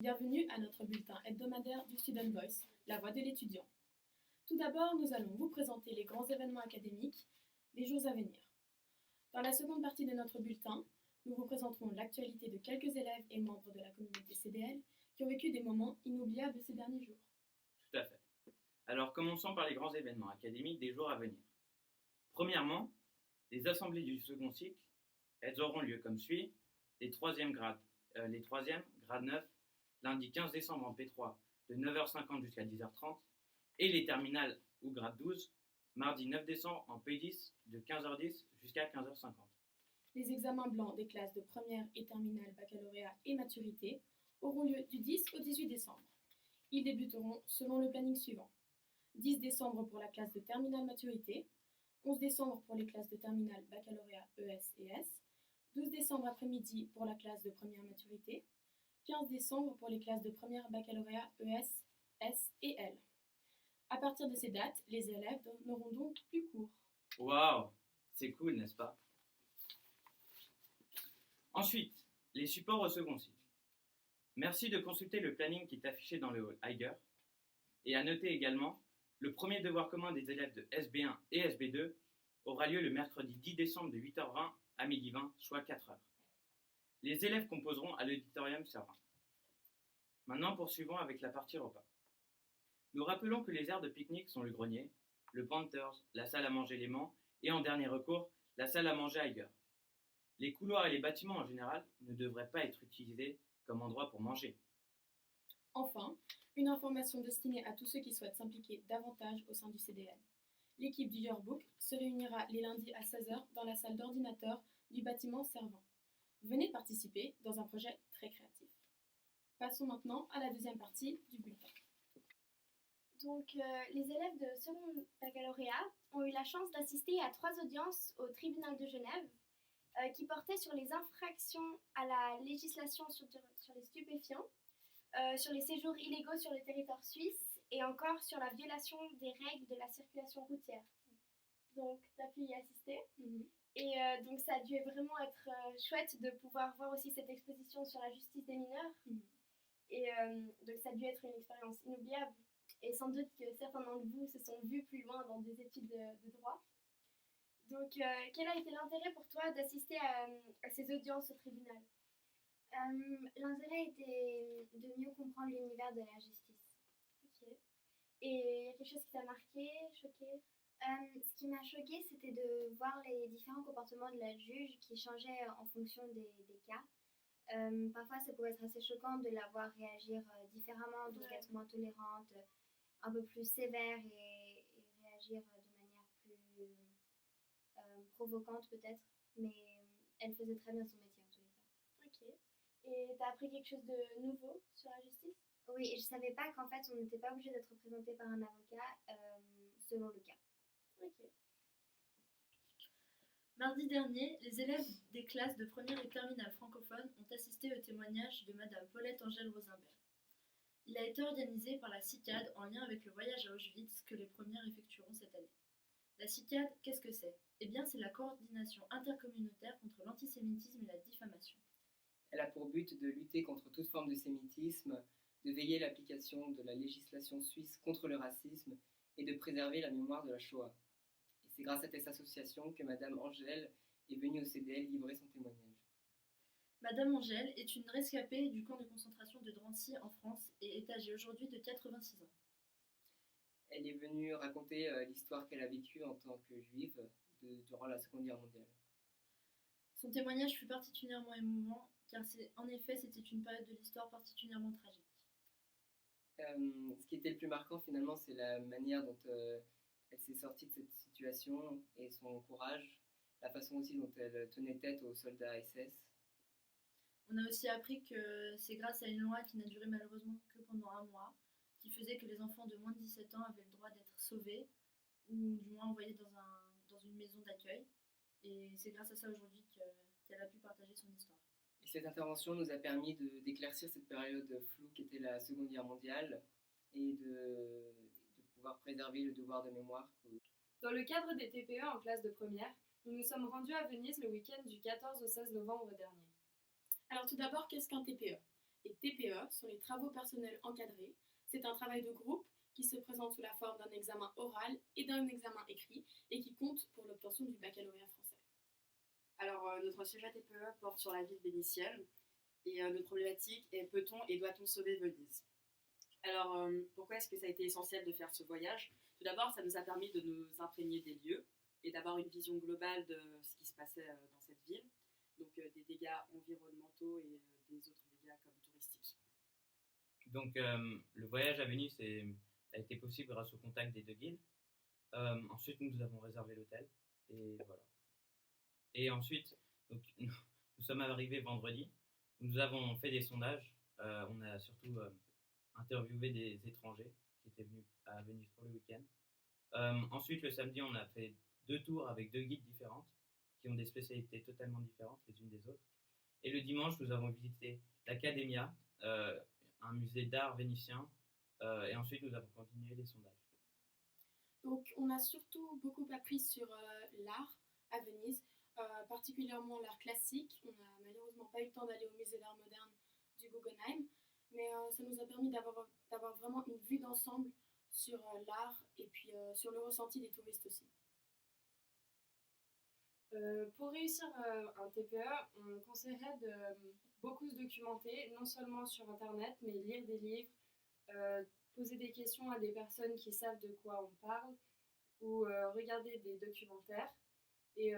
Bienvenue à notre bulletin hebdomadaire du Student Voice, la voix de l'étudiant. Tout d'abord, nous allons vous présenter les grands événements académiques des jours à venir. Dans la seconde partie de notre bulletin, nous vous présenterons l'actualité de quelques élèves et membres de la communauté CDL qui ont vécu des moments inoubliables ces derniers jours. Tout à fait. Alors commençons par les grands événements académiques des jours à venir. Premièrement, les assemblées du second cycle, elles auront lieu comme suit. Les troisièmes, grade 9, lundi 15 décembre en P3 de 9h50 jusqu'à 10h30, et les terminales ou grade 12, mardi 9 décembre en P10 de 15h10 jusqu'à 15h50. Les examens blancs des classes de première et terminale baccalauréat et maturité auront lieu du 10 au 18 décembre. Ils débuteront selon le planning suivant. 10 décembre pour la classe de terminale maturité, 11 décembre pour les classes de terminale baccalauréat ES et S, 12 décembre après-midi pour la classe de première maturité, 15 décembre pour les classes de première baccalauréat ES, S et L. À partir de ces dates, les élèves n'auront donc plus cours. Waouh, c'est cool, n'est-ce pas? Ensuite, les supports au second cycle. Merci de consulter le planning qui est affiché dans le hall Eiger. Et à noter également, le premier devoir commun des élèves de SB1 et SB2 aura lieu le mercredi 10 décembre de 8h20 à 12h20, soit 4h. Les élèves composeront à l'auditorium Servin. Maintenant, poursuivons avec la partie repas. Nous rappelons que les aires de pique-nique sont le grenier, le Panthers, la salle à manger Léman et en dernier recours, la salle à manger Eiger. Les couloirs et les bâtiments en général ne devraient pas être utilisés comme endroit pour manger. Enfin, une information destinée à tous ceux qui souhaitent s'impliquer davantage au sein du CDL. L'équipe du Yearbook se réunira les lundis à 16h dans la salle d'ordinateur du bâtiment Servin. Venez participer dans un projet très créatif. Passons maintenant à la deuxième partie du bulletin. Donc, les élèves de second baccalauréat ont eu la chance d'assister à 3 audiences au tribunal de Genève qui portaient sur les infractions à la législation sur les stupéfiants, sur les séjours illégaux sur le territoire suisse et encore sur la violation des règles de la circulation routière. Donc, tu as pu y assister. Et donc, ça a dû vraiment être chouette de pouvoir voir aussi cette exposition sur la justice des mineurs. Et donc, ça a dû être une expérience inoubliable. Et sans doute que certains d'entre vous se sont vus plus loin dans des études de droit. Donc, quel a été l'intérêt pour toi d'assister à ces audiences au tribunal? L'intérêt était de mieux comprendre l'univers de la justice. Ok. Et il y a quelque chose qui t'a marqué, choqué? Ce qui m'a choqué, c'était de voir les différents comportements de la juge qui changeaient en fonction des cas. Parfois, ça pouvait être assez choquant de la voir réagir différemment, donc être moins tolérante, un peu plus sévère et réagir de manière plus provocante peut-être. Mais elle faisait très bien son métier en tous les cas. Ok. Et t'as appris quelque chose de nouveau sur la justice? Oui, et je savais pas qu'en fait, on n'était pas obligé d'être représenté par un avocat selon le cas. Ok. Mardi dernier, les élèves des classes de première et terminale francophones ont assisté au témoignage de Madame Paulette Angèle Rosenberg. Il a été organisé par la CICAD en lien avec le voyage à Auschwitz que les premières effectueront cette année. La CICAD, qu'est-ce que c'est? Eh bien, c'est la coordination intercommunautaire contre l'antisémitisme et la diffamation. Elle a pour but de lutter contre toute forme de sémitisme, de veiller à l'application de la législation suisse contre le racisme et de préserver la mémoire de la Shoah. Et c'est grâce à cette association que Madame Angèle est venue au CDL livrer son témoignage. Madame Angèle est une rescapée du camp de concentration de Drancy en France et est âgée aujourd'hui de 86 ans. Elle est venue raconter l'histoire qu'elle a vécue en tant que juive durant la Seconde Guerre mondiale. Son témoignage fut particulièrement émouvant car en effet c'était une période de l'histoire particulièrement tragique. Ce qui était le plus marquant finalement, c'est la manière dont elle s'est sortie de cette situation et son courage, la façon aussi dont elle tenait tête aux soldats SS. On a aussi appris que c'est grâce à une loi qui n'a duré malheureusement que pendant un mois, qui faisait que les enfants de moins de 17 ans avaient le droit d'être sauvés ou du moins envoyés dans une maison d'accueil. Et c'est grâce à ça aujourd'hui qu'elle a pu partager son histoire. Et cette intervention nous a permis d'éclaircir cette période floue qu'était la Seconde Guerre mondiale et de pouvoir préserver le devoir de mémoire. Dans le cadre des TPE en classe de première, nous nous sommes rendus à Venise le week-end du 14 au 16 novembre dernier. Alors tout d'abord, qu'est-ce qu'un TPE? Les TPE sont les travaux personnels encadrés. C'est un travail de groupe qui se présente sous la forme d'un examen oral et d'un examen écrit et qui compte pour l'obtention du baccalauréat français. Alors, notre sujet TPE porte sur la ville vénitienne et notre problématique est peut-on et doit-on sauver Venise? Alors, pourquoi est-ce que ça a été essentiel de faire ce voyage? Tout d'abord, ça nous a permis de nous imprégner des lieux et d'avoir une vision globale de ce qui se passait dans cette ville, donc des dégâts environnementaux et des autres dégâts comme touristiques. Donc, le voyage à Venise a été possible grâce au contact des deux guides. Ensuite, nous avons réservé l'hôtel et voilà. Et ensuite, donc, nous sommes arrivés vendredi. Nous avons fait des sondages. On a surtout interviewé des étrangers qui étaient venus à Venise pour le week-end. Ensuite, le samedi, on a fait 2 tours avec 2 guides différentes qui ont des spécialités totalement différentes les unes des autres. Et le dimanche, nous avons visité l'Accademia, un musée d'art vénitien. Et ensuite, nous avons continué les sondages. Donc, on a surtout beaucoup appris sur l'art à Venise, particulièrement l'art classique. On n'a malheureusement pas eu le temps d'aller au musée d'art moderne du Guggenheim, mais ça nous a permis d'avoir vraiment une vue d'ensemble sur l'art et puis sur le ressenti des touristes aussi. Pour réussir un TPE, on conseillerait de beaucoup se documenter, non seulement sur Internet, mais lire des livres, poser des questions à des personnes qui savent de quoi on parle, ou regarder des documentaires, et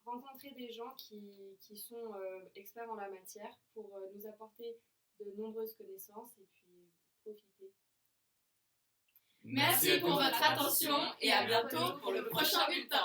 rencontrer des gens qui sont experts en la matière pour nous apporter de nombreuses connaissances et puis profiter. Merci pour votre attention et à bientôt pour le prochain bulletin.